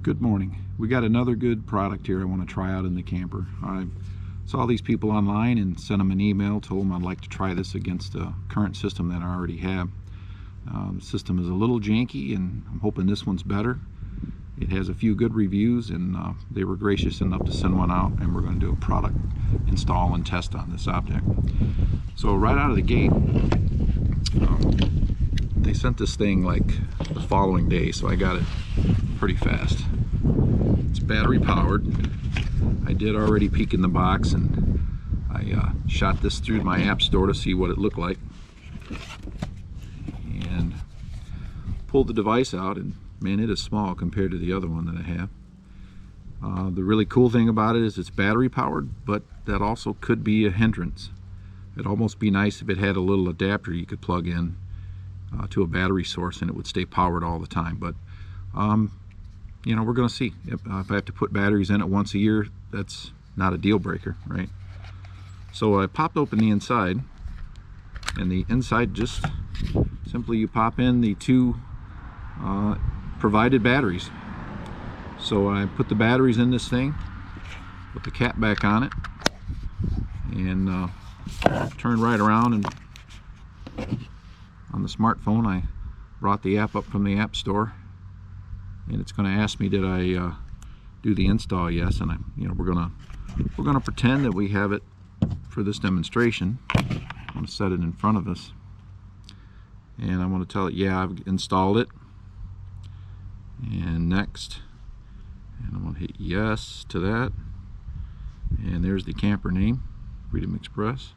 Good morning. We got another good product here I want to try out in the camper. I saw these people online and sent them an email, told them I'd like to try this against a current system that I already have. The system is a little janky and I'm hoping this one's better. It has a few good reviews and they were gracious enough to send one out, and we're going to do a product install and test on this object. So right out of the gate, they sent this thing like the following day, so I got it pretty fast. It's battery powered. I did already peek in the box, and I shot this through my app store to see what it looked like and pulled the device out, and man, it is small compared to the other one that I have. The really cool thing about it is it's battery powered, but that also could be a hindrance. It'd almost be nice if it had a little adapter you could plug in to a battery source and it would stay powered all the time. But you know, we're going to see. If I have to put batteries in it once a year, that's not a deal breaker, right? So I popped open the inside, and the inside just simply you pop in the two provided batteries. So I put the batteries in this thing, put the cap back on it, and turn right around, and on the smartphone I brought the app up from the app store, and it's going to ask me, did I do the install? Yes. And we're gonna pretend that we have it for this demonstration. I'm going to set it in front of us, and I want to tell it, yeah, I've installed it, and next, and I'm going to hit yes to that, and there's the camper name, Freedom Express.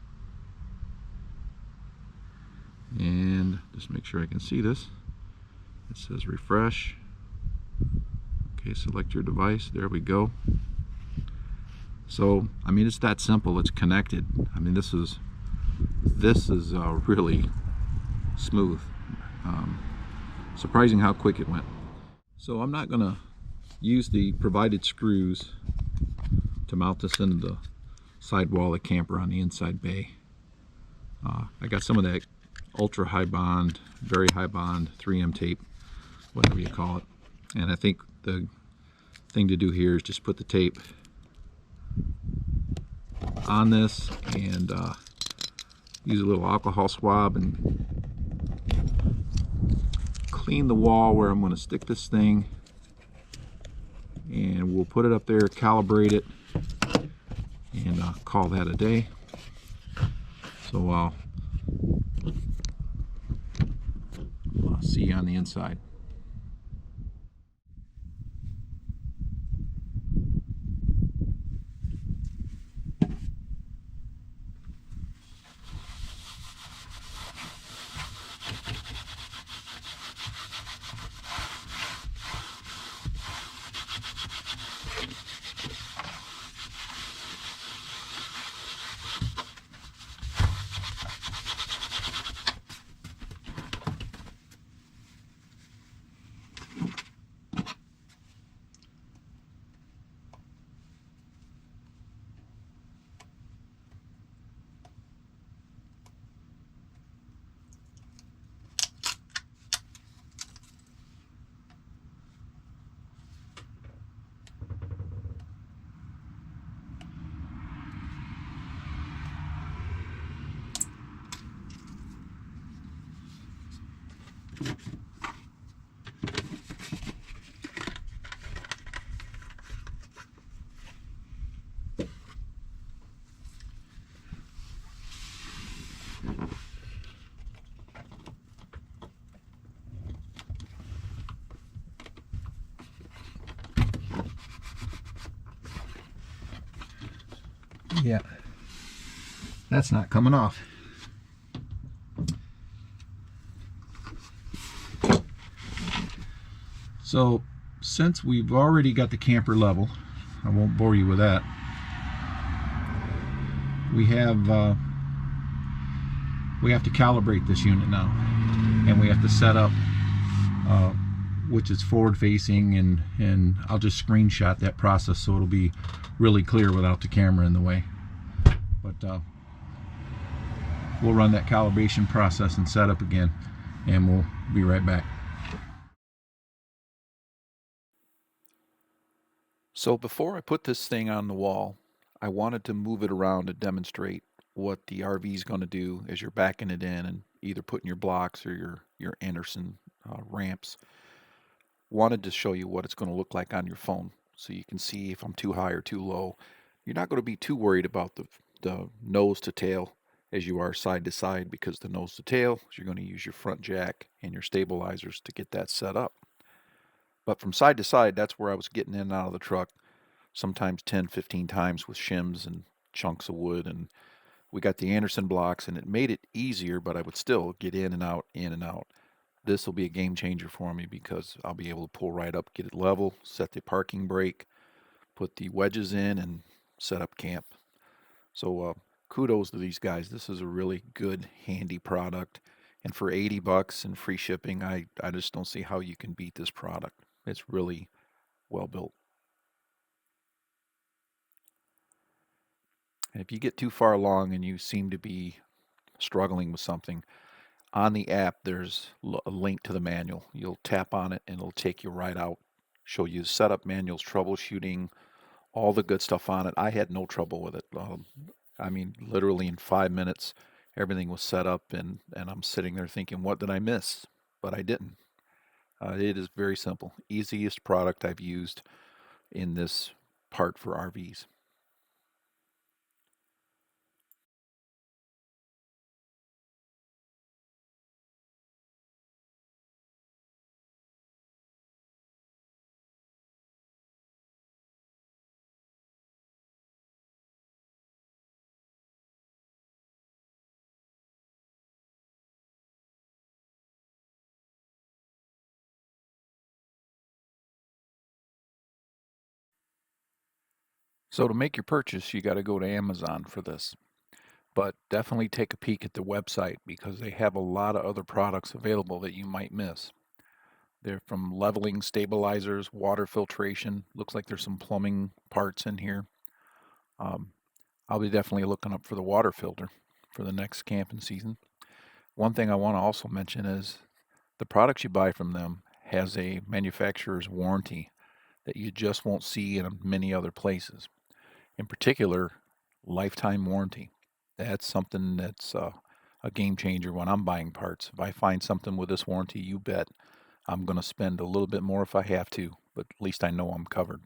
And just make sure I can see this. It says refresh. Okay, select your device. There we go. So I mean, it's that simple. It's connected. I mean, this is really smooth. Surprising how quick it went. So I'm not gonna use the provided screws to mount this into the sidewall of the camper on the inside bay. I got some of that ultra high bond, very high bond 3M tape, whatever you call it, and I think the thing to do here is just put the tape on this and use a little alcohol swab and clean the wall where I'm going to stick this thing, and we'll put it up there, calibrate it, and call that a day. So I'll see you on the inside. Yeah, that's not coming off. So since we've already got the camper level, I won't bore you with that, we have to calibrate this unit now, and we have to set up which is forward facing, and I'll just screenshot that process so it'll be really clear without the camera in the way. But we'll run that calibration process and setup again, and we'll be right back. So before I put this thing on the wall, I wanted to move it around to demonstrate what the RV is going to do as you're backing it in and either putting your blocks or your Anderson ramps. Wanted to show you what it's going to look like on your phone so you can see if I'm too high or too low. You're not going to be too worried about the nose to tail as you are side to side, because the nose to tail, you're going to use your front jack and your stabilizers to get that set up. But from side to side, that's where I was getting in and out of the truck, sometimes 10, 15 times with shims and chunks of wood. And we got the Anderson blocks, and it made it easier, but I would still get in and out, in and out. This will be a game changer for me because I'll be able to pull right up, get it level, set the parking brake, put the wedges in, and set up camp. So kudos to these guys. This is a really good, handy product. And for 80 bucks and free shipping, I just don't see how you can beat this product. It's really well built. And if you get too far along and you seem to be struggling with something, on the app there's a link to the manual. You'll tap on it and it'll take you right out, show you setup manuals, troubleshooting, all the good stuff on it. I had no trouble with it. I mean, literally in 5 minutes, everything was set up, and I'm sitting there thinking, what did I miss? But I didn't. It is very simple. Easiest product I've used in this part for RVs. So to make your purchase, you got to go to Amazon for this. But definitely take a peek at the website because they have a lot of other products available that you might miss. They're from leveling stabilizers, water filtration. Looks like there's some plumbing parts in here. Um, I'll be definitely looking up for the water filter for the next camping season. One thing I want to also mention is the products you buy from them has a manufacturer's warranty that you just won't see in many other places. In particular, lifetime warranty. That's something that's a game changer when I'm buying parts. If I find something with this warranty, you bet I'm going to spend a little bit more if I have to, but at least I know I'm covered.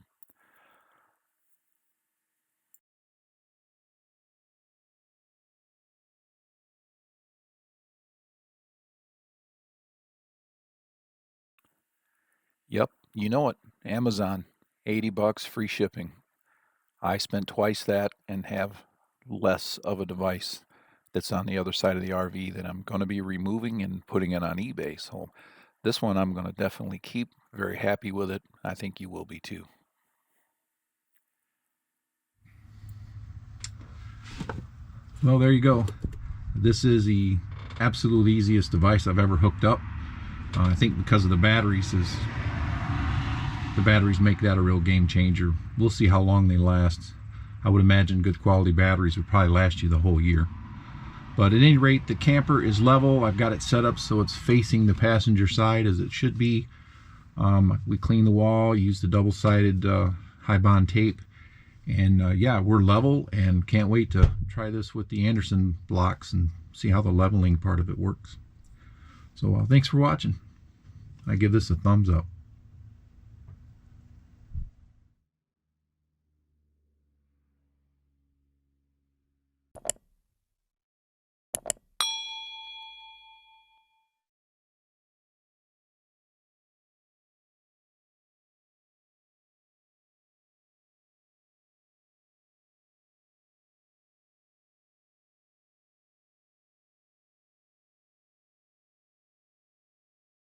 Yep, you know it. Amazon, 80 bucks, free shipping. I spent twice that and have less of a device that's on the other side of the RV that I'm going to be removing and putting it on eBay. So this one I'm going to definitely keep. Very happy with it. I think you will be too. Well, there you go. This is the absolute easiest device I've ever hooked up. I think because of the batteries, the batteries make that a real game changer. We'll see how long they last. I would imagine good quality batteries would probably last you the whole year. But at any rate, the camper is level. I've got it set up so it's facing the passenger side as it should be. We cleaned the wall, used the double-sided high bond tape, and yeah, we're level and can't wait to try this with the Anderson blocks and see how the leveling part of it works. So thanks for watching. I give this a thumbs up.